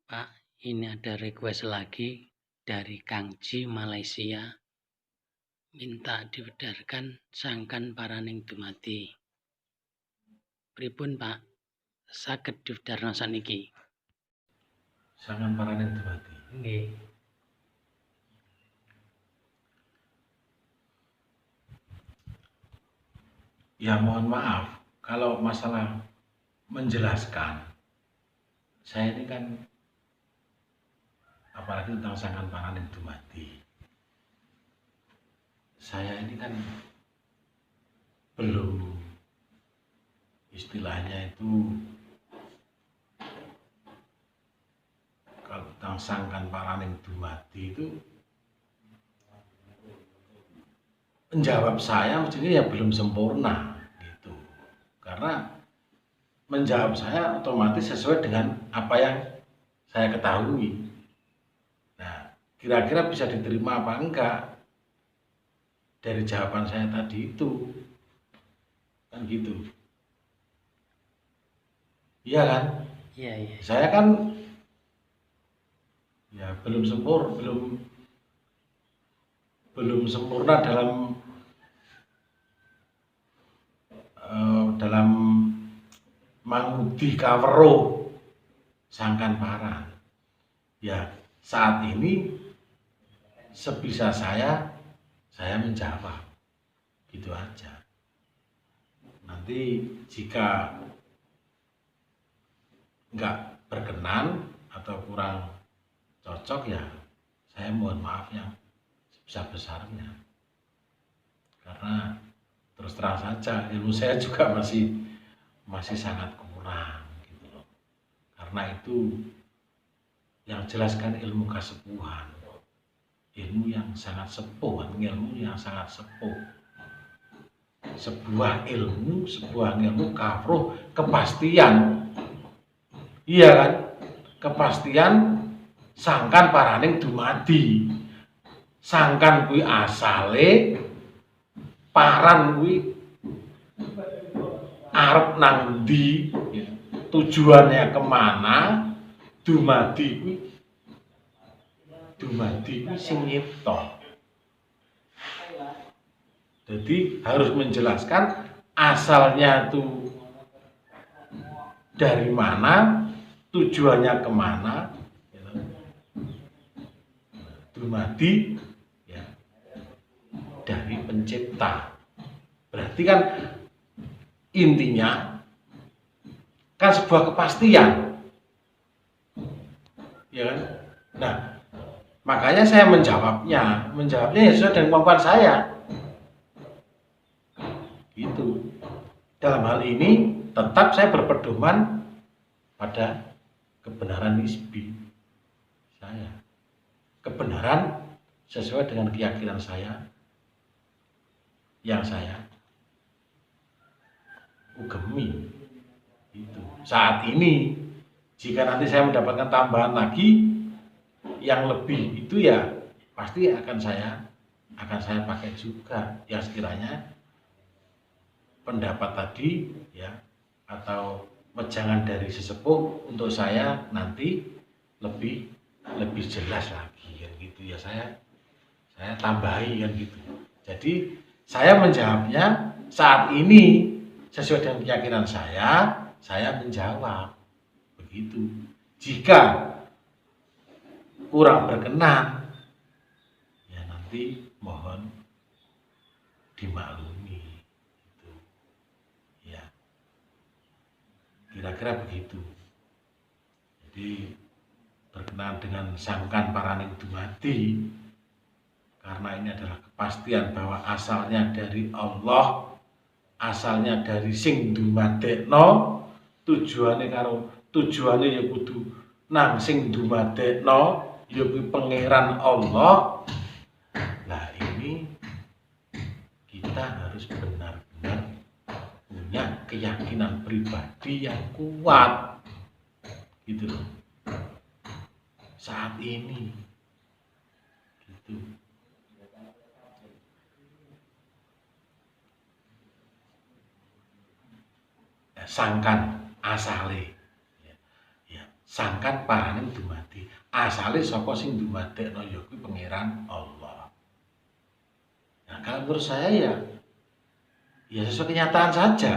Pak, ini ada request lagi dari Kang Ji Malaysia. Minta diwedarkan sangkan paraning dumadi. Pripun Pak? Saged diwedarno saniki. Sangkan paraning dumadi. Nggih. Ya mohon maaf kalau masalah menjelaskan. Saya ini kan apalagi tentang sangkan paraning dumadi. Saya ini kan belum istilahnya itu kalau tentang sangkan paraning dumadi itu menjawab saya mestinya ya belum sempurna gitu. Karena menjawab saya otomatis sesuai dengan apa yang saya ketahui. Nah, kira-kira bisa diterima apa enggak dari jawaban saya tadi itu? Kan gitu. Iya kan? Iya. Saya kan ya belum sempurna dalam mangudi kawero sangkan paran. Ya, saat ini sebisa saya menjawab. Gitu aja. Nanti jika nggak berkenan atau kurang cocok ya saya mohon maaf yang sebesar-besarnya. Karena terus terang saja ilmu saya juga masih sangat kurang gitu loh. Karena itu yang jelaskan ilmu kasepuhan, ilmu yang sangat sepuh, ilmu yang sangat sepuh. Sebuah ilmu kafruh kepastian. Iya kan? Kepastian sangkan paraning dumadi. Sangkan kuwi asale, paran kuwi arep nang ndi, tujuannya kemana, dumadi kuwi sing nyipta. Jadi harus menjelaskan asalnya itu dari mana, tujuannya kemana, dumadi ya, dari pencipta. Berarti kan intinya kan sebuah kepastian, ya kan? Nah, makanya saya menjawabnya ya sesuai dengan kemampuan saya. Gitu. Dalam hal ini tetap saya berpedoman pada kebenaran nisbi saya. Kebenaran sesuai dengan keyakinan saya yang saya ugemi. Itu. Saat ini jika nanti saya mendapatkan tambahan lagi yang lebih itu ya pasti akan saya pakai juga yang sekiranya pendapat tadi ya atau wejangan dari sesepuh untuk saya nanti lebih jelas lagi kan gitu ya, saya tambahi kan gitu. Jadi saya menjawabnya saat ini sesuai dengan keyakinan saya menjawab begitu. Jika kurang berkenan ya nanti mohon dimaklumi gitu. Ya. Kira-kira begitu. Jadi berkenaan dengan sangkan paraning dumadi karena ini adalah kepastian bahwa asalnya dari Allah, asalnya dari sing dumadekno, tujuane ya kudu nang sing dumadekno ya kuwi pangeran Allah. Nah, ini kita harus benar-benar punya keyakinan pribadi yang kuat gitu loh saat ini gitu. Sangkan asale ya. sangkan paraning dumadi. Asale saka sing dumadekno ya kuwi pangeran Allah. Nah, kalau menurut saya ya sesuai kenyataan saja.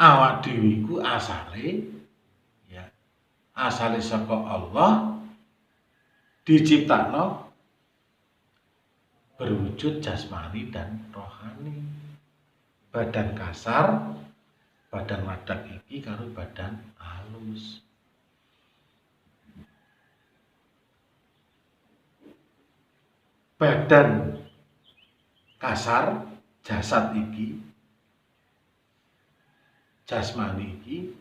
Awak dhewe iku asale saka Allah, diciptakno berwujud jasmani dan rohani. Badan kasar, badan wadak iki karo badan halus. Badan kasar, jasad iki, jasmani iki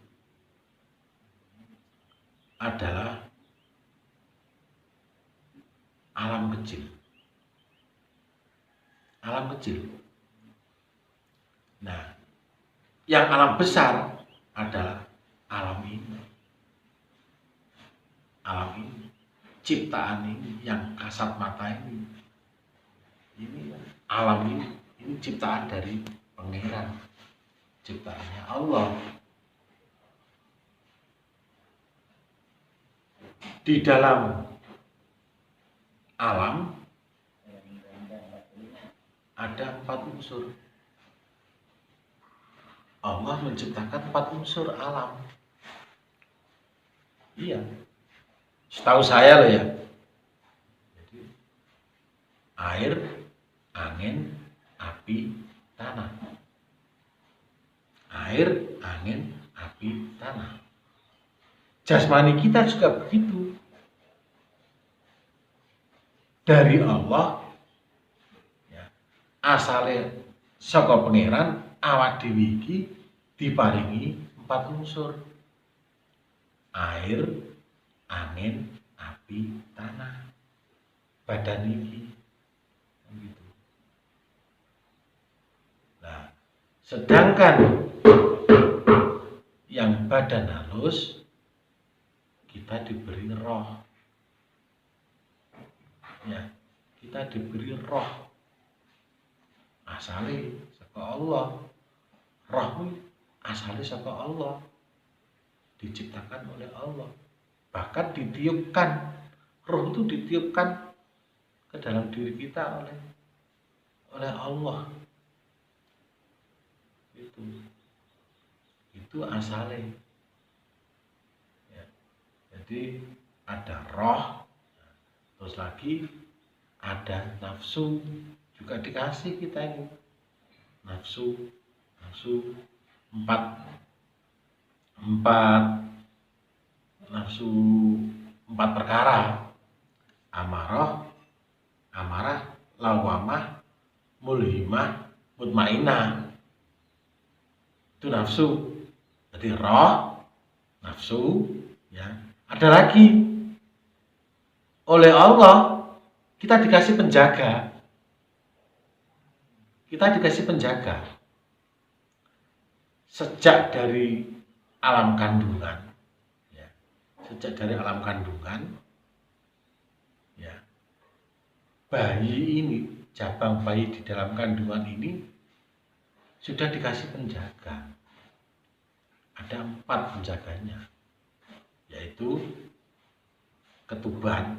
adalah alam kecil. Alam kecil. Nah, yang alam besar adalah alam ini. Alam ini, ciptaan ini, yang kasat mata ini. Ini alam ini ciptaan dari pangeran. Ciptaannya Allah. Di dalam alam ada 4 unsur. Allah menciptakan 4 unsur alam. Iya. Setahu saya loh ya. Jadi, air, angin, api, tanah. Air, angin, api, tanah. Jasmani kita juga begitu. Dari Allah, ya, asale saka pangeran, awak dhewe iki diparingi 4 unsur. Air, angin, api, tanah. Badan iki gitu. Nah, sedangkan yang badan halus kita diberi roh. Ya, kita diberi roh. Asale saka Allah. Roh asale saka Allah. Diciptakan oleh Allah. Bahkan ditiupkan, roh itu ditiupkan ke dalam diri kita oleh Allah. Itu asale. Ya. Jadi ada roh, terus lagi ada nafsu, juga dikasih kita ini. Nafsu 4 nafsu 4 perkara. Amarah, lawamah, mulhimah, mutmainah. Itu nafsu. Jadi roh, nafsu, ya. Ada lagi. Oleh Allah kita dikasih penjaga. Kita dikasih penjaga. Sejak dari alam kandungan, ya. Sejak dari alam kandungan, ya. Bayi ini, jabang bayi di dalam kandungan ini sudah dikasih penjaga. Ada 4 penjaganya, yaitu ketuban,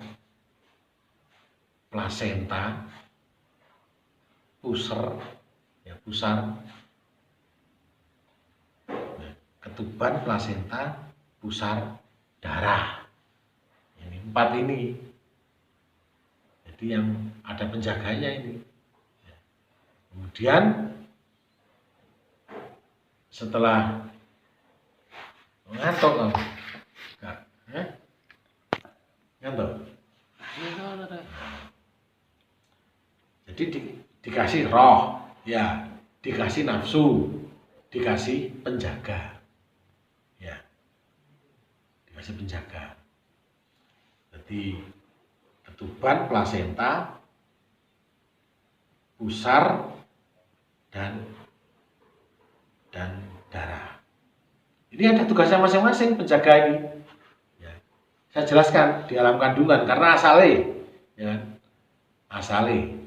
plasenta, pusar, ketuban, plasenta, pusar, darah. Ini 4 ini. Jadi yang ada penjaganya ini. Kemudian setelah ngantuk kamu, ngantuk. Jadi dikasih roh, ya, dikasih nafsu, dikasih penjaga, ya, dikasih penjaga. Jadi ketuban, plasenta, pusar, dan darah. Ini ada tugasnya masing-masing penjaga ini. Ya. Saya jelaskan di alam kandungan karena asale, ya, asale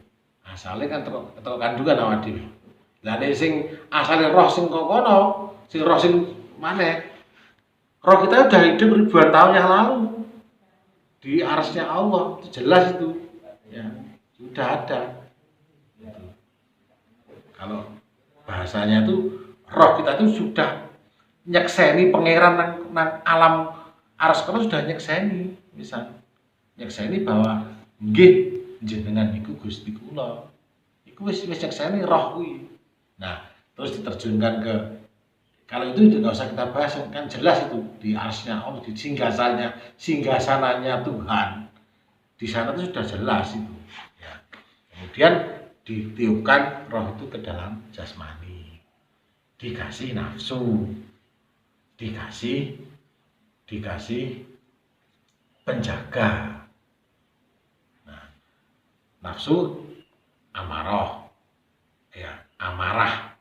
kan teko kandungan awak dhewe. Lah nek sing asale roh sing kono, sing roh sing maneh Roh kita udah hidup ribuan tahun yang lalu di arsy-nya Allah, itu jelas itu. Ya, sudah ada. Gitu. Kalau bahasanya itu roh kita itu sudah nyekseni pangeran nang alam aras kono, sudah nyekseni, misal nyekseni bahwa nggih jenengan niku Gusti kula. Iku wis nyekseni roh kuwi. Nah, terus diterjunkan ke, kalau itu nggak usah kita bahas, kan jelas itu di arsy-nya Allah, di singgasananya Tuhan. Di sana itu sudah jelas itu. Ya. Kemudian ditiupkan roh itu ke dalam jasmani, dikasih nafsu, dikasih penjaga. Nah, nafsu amarah, ya, amarah,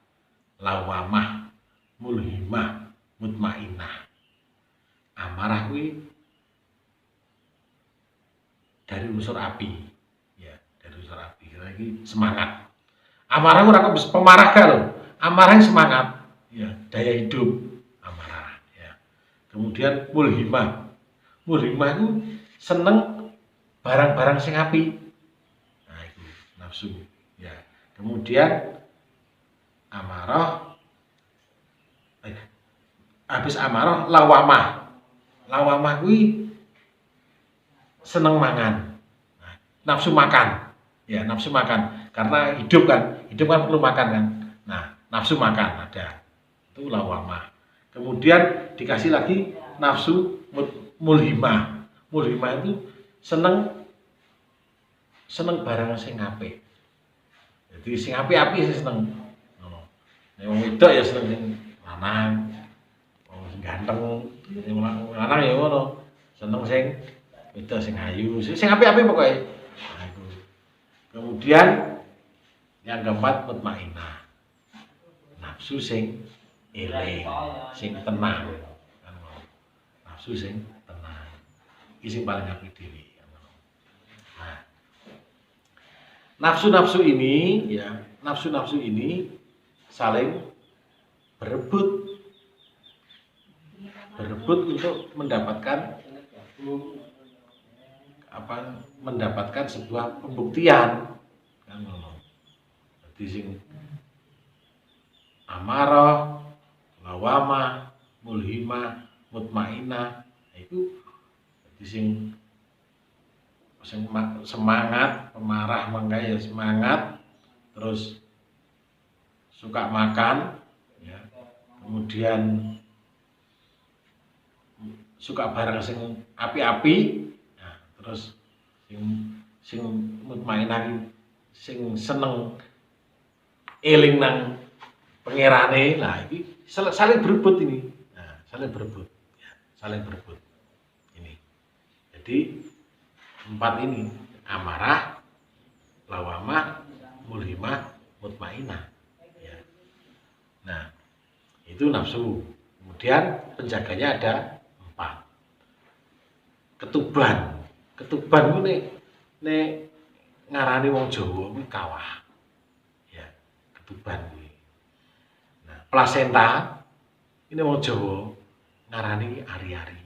lawamah, mulhimah, mutmainah. Amarah kuwi dari unsur api, ya, dari unsur api. Lagi semangat. Amarah ora kok pemarah ga lho. Amarah semangat, ya, daya hidup amarah, ya. Kemudian mulhimah. Mulhimah itu seneng barang-barang sing api. Nah, itu nafsu, ya. Kemudian amarah, habis amarah lawamah. Lawamah kuwi seneng mangan. Nah, nafsu makan. Ya, nafsu makan. Karena hidup kan perlu makan kan. Nah, nafsu makan ada. Itu lawamah. Kemudian dikasih lagi nafsu mulhimah. Mulhimah itu seneng barang sing apik. Jadi sing apik-apik sing seneng. Ngono. Nek wong wedok ya seneng sing lanang. Wong sing ganteng, sing lanang ya ngono. Seneng sing wedok sing ayu, sing apik-apik pokoke. Nah, itu. Kemudian yang keempat mutmainah. Nafsu sing eling, sing tenang. Nafsu sing tenang. Iki sing paling apik dhewe. Nah, nafsu-nafsu ini, ya, nafsu-nafsu ini saling berebut untuk mendapatkan sebuah pembuktian, kan. Jadi sing amarah, lawamah, mulhimah, mutmainah, itu jadi sing semangat, pemarah mangga ya semangat, terus suka makan, ya. Kemudian suka barang sing api-api, nah, terus sing mutmainah sing seneng eling nang pangerane. Nah, ini saling berebut ini. Nah, saling berebut, ya, saling berebut. Ini. Jadi empat ini, amarah, lawamah, mulhimah, mutmainah. Ya. Nah, itu nafsu. Kemudian penjaganya ada 4. Ketuban. Ketuban ku nek ngarani wong Jawa kuwi kawah. Ya, ketuban kuwi. Nah, plasenta ini wong Jawa ngarani ari-ari.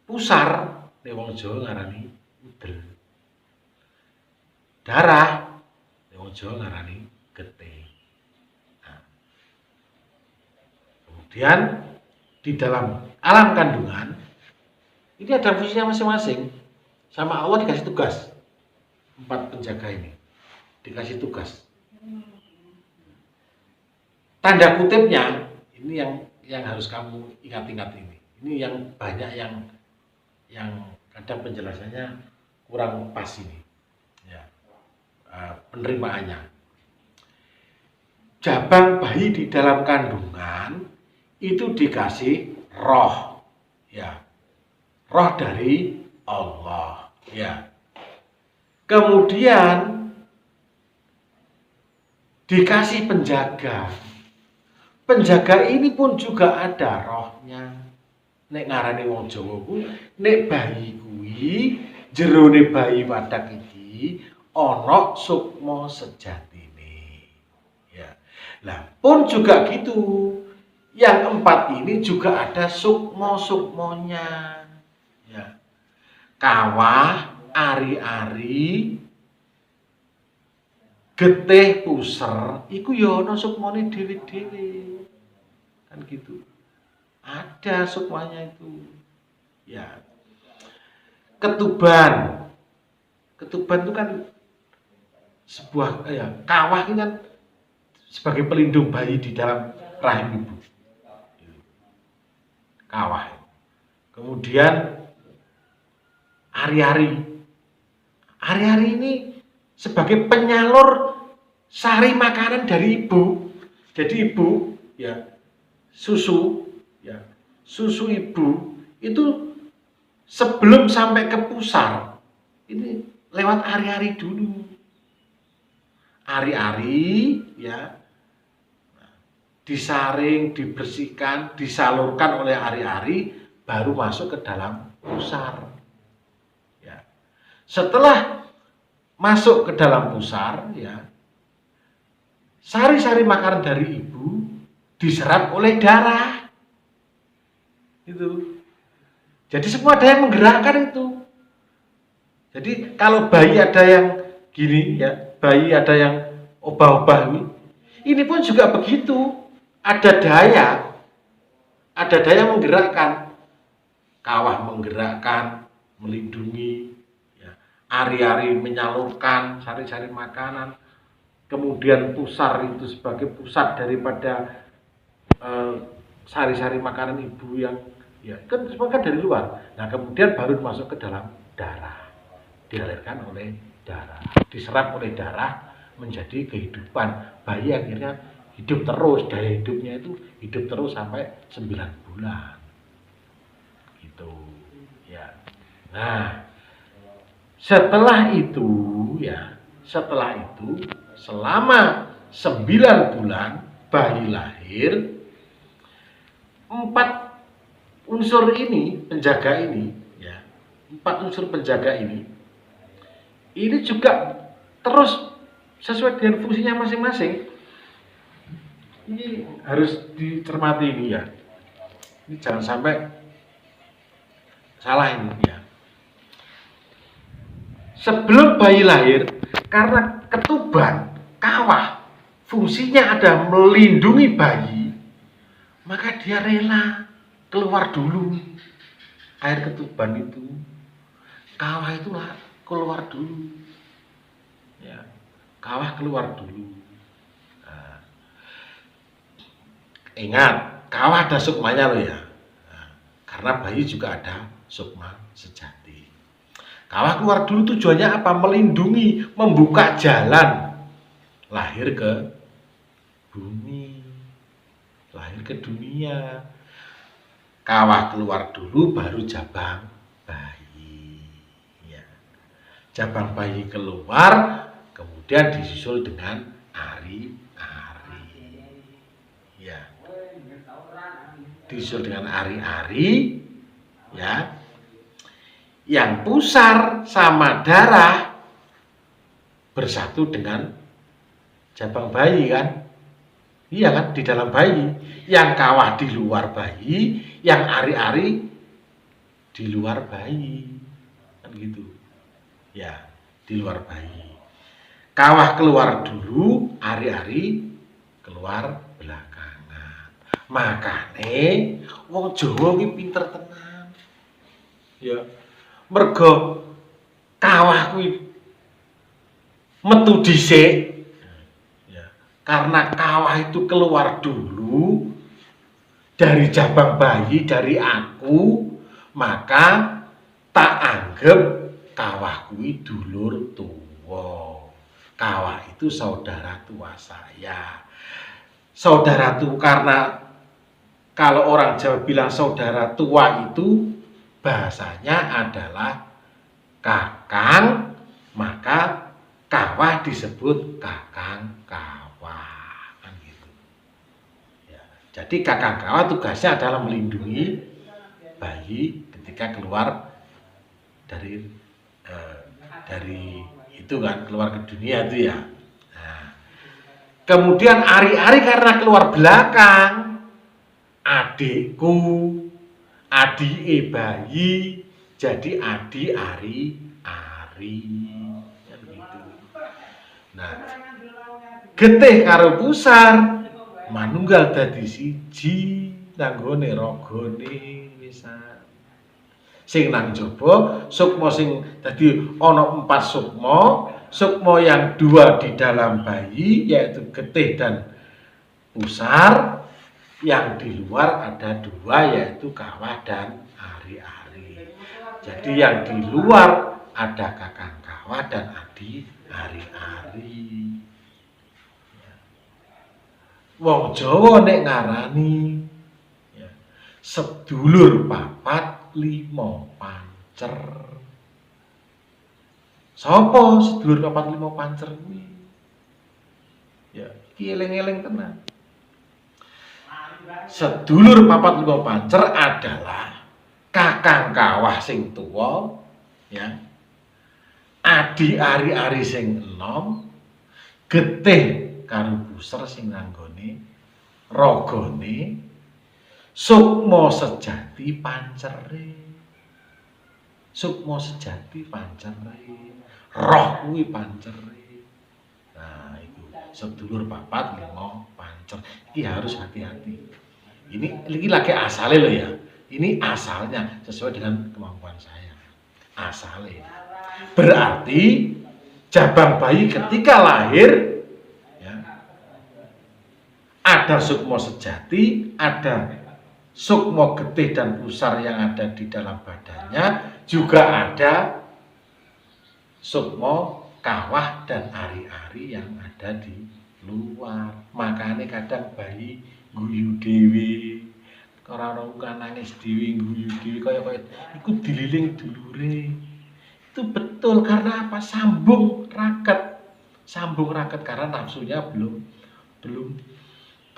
Pusar nek wong Jawa ngarani udel. Darah nek wong Jawa ngarani getih. Nah, kemudian di dalam alam kandungan ini ada fungsinya masing-masing. Sama Allah dikasih tugas. 4 penjaga ini dikasih tugas. Tanda kutipnya ini yang harus kamu ingat-ingat ini. Ini yang banyak yang kadang penjelasannya kurang pas ini. Ya. Penerimaannya. Jabang bayi di dalam kandungan itu dikasih roh. Ya. Roh dari Allah, ya. Kemudian dikasih penjaga. Penjaga ini pun juga ada rohnya. Nek ngarani wong Jawa ku, nek bayi kuwi, jerone bayi wadak iki ana sukma sejatine. Ya. Lah pun juga gitu. Yang empat ini juga ada sukmo-sukmonya. Ya. Kawah, ari-ari, getih, puser, iku ya ana sukmane dhewe-dhewe. Kan gitu. Ada sukmanya itu. Ya. Ketuban. Ketuban itu kan sebuah kawah itu kan sebagai pelindung bayi di dalam rahim ibu. Kawah. Kemudian ari-ari. Ari-ari ini sebagai penyalur sari makanan dari ibu. Jadi ibu ya susu ibu itu sebelum sampai ke pusar ini lewat ari-ari dulu. Ari-ari ya disaring, dibersihkan, disalurkan oleh ari-ari baru masuk ke dalam pusar. Ya. Setelah masuk ke dalam pusar, ya, sari-sari makanan dari ibu diserap oleh darah. Itu. Jadi semua ada yang menggerakkan itu. Jadi kalau bayi ada yang gini, ya, bayi ada yang obah-obah ini pun juga begitu. Ada daya menggerakkan. Kawah menggerakkan, melindungi. Ari-ari menyalurkan sari-sari makanan, kemudian pusar itu sebagai pusat daripada sari-sari makanan ibu yang kan semua kan dari luar. Nah kemudian baru masuk ke dalam darah, dialirkan oleh darah, diserap oleh darah menjadi kehidupan. Bayi akhirnya hidup terus, daya hidupnya itu hidup terus sampai 9 bulan gitu ya. Nah setelah itu selama 9 bulan bayi lahir, 4 unsur ini penjaga ini ya, 4 unsur penjaga ini juga terus sesuai dengan fungsinya masing-masing. Ini harus dicermati ini ya. Ini jangan sampai salah ini ya. Sebelum bayi lahir, karena ketuban, kawah, fungsinya ada melindungi bayi, maka dia rela keluar dulu air ketuban itu. Kawah itulah keluar dulu. Ya, kawah keluar dulu. Nah, ingat, kawah ada sukmanya loh ya. Nah, karena bayi juga ada sukma sejati. Kawah keluar dulu tujuannya apa? Melindungi, membuka jalan lahir ke bumi, lahir ke dunia. Kawah keluar dulu baru jabang bayi. Ya. Jabang bayi keluar, kemudian disusul dengan ari-ari. Ya. Disusul dengan ari-ari, ya. Yang pusar sama darah bersatu dengan jabang bayi kan. Iya kan, di dalam bayi. Yang kawah di luar bayi, yang ari-ari di luar bayi. Kan gitu. Ya, di luar bayi. Kawah keluar dulu, ari-ari keluar belakangan. Makane wong Jawa iki pinter tenan. Ya. Mergo kawah kuwi metu dhisik. Ya. Karena kawah itu keluar dulu dari jabang bayi, dari aku, maka tak anggap kawah kuwi dulur tuwa. Kawah itu saudara tua saya. Saudara tua, karena kalau orang Jawa bilang saudara tua itu bahasanya adalah kakang, maka kawah disebut kakang kawah kan gitu. Ya, jadi kakang kawah tugasnya adalah melindungi bayi ketika keluar dari itu kan, keluar ke dunia itu ya. Nah, kemudian ari-ari karena keluar belakang, adikku, adike bayi, jadi adi ari ari. Ya begitu. Nah, getih karo pusar manunggal dadi siji nanggone ragane wisan. Sing nang jaba sukma sing dadi ana 4 sukma, sukma yang 2 di dalam bayi yaitu getih dan pusar, yang di luar ada 2 yaitu kawah dan ari-ari. Jadi yang di luar ada kakang kawah dan adi ari-ari. Wong Jawa nek ngarani ya, sedulur papat lima pancer. Sapa sedulur papat lima pancer kuwi? Ya, iki eling-eling tenan. Sedulur papat lima pancer adalah kakang kawah sing tuwa, ya. Adi ari-ari sing enom, getih karo pusar sing nanggone ragane, sukma sejati pancere. Sukma sejati pancere, roh kuwi pancere. Nah, itu sedulur papat lima pancer. Ini harus hati-hati. Ini lagi asale loh ya. Ini asalnya sesuai dengan kemampuan saya. Asalnya. Berarti jabang bayi ketika lahir ada sukma sejati, ada sukma getih dan pusar yang ada di dalam badannya, juga ada sukma kawah dan ari-ari yang ada di luar. Makanya kadang bayi guyu dhewe, ora ono nangis dhewe guyu dhewe kaya iku dililing dulure. Itu betul karena apa? Sambung raket karena nafsunya belum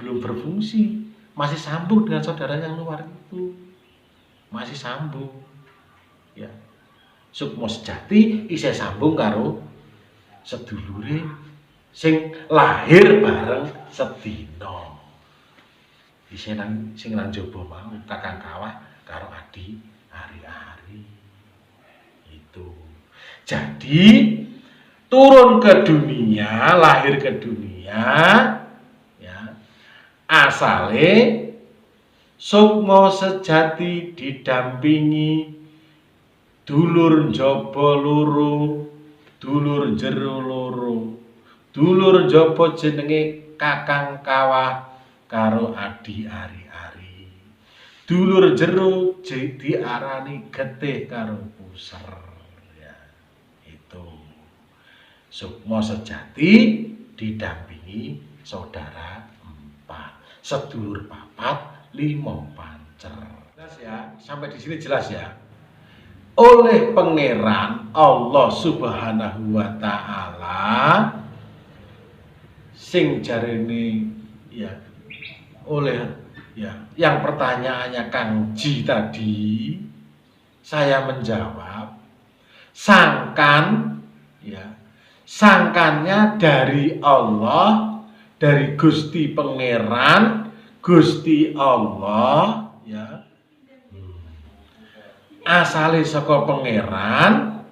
berfungsi, masih sambung dengan saudara yang luar itu, masih sambung, ya. Sukma sejati isih sambung karo sedulure sing lahir bareng sedina. Isih sing nang jaba mau kakang kawah karo adi ari-ari. Itu. Jadi turun ke dunia, lahir ke dunia, asale sukma sejati didampingi dulur njaba loro, dulur jero loro. Dulur njaba jenenge kakang kawah karo adi ari-ari. Dulur jero diarani getih karo pusar. Ya, itu. Sukma sejati didampingi saudara sedulur papat lima pancer. Jelas ya, sampai di sini jelas ya. Oleh pangeran Allah Subhanahu wa taala sing jarene ya oleh ya yang pertanyaannya Kang Ji tadi saya menjawab sangkan ya sangkannya dari Allah, dari Gusti Pangeran, Gusti Allah, ya. Asale saka Pangeran,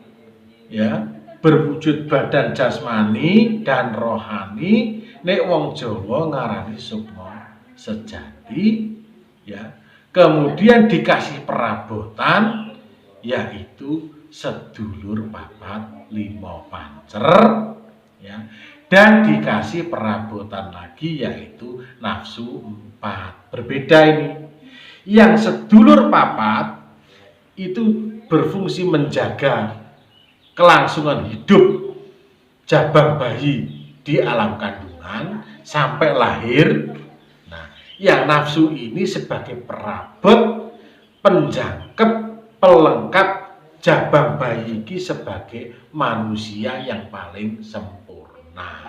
ya, berwujud badan jasmani dan rohani. Nek wong Jawa ngarani sukma sejati, ya. Kemudian dikasih perabotan, yaitu sedulur papat lima pancer, ya. Dan dikasih perabotan lagi yaitu nafsu 4. Berbeda ini. Yang sedulur papat itu berfungsi menjaga kelangsungan hidup jabang bayi di alam kandungan sampai lahir. Nah, yang nafsu ini sebagai perabot, penjangkep, pelengkap jabang bayi ini sebagai manusia yang paling sempurna. Nah,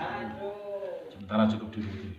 sementara cukup dulu.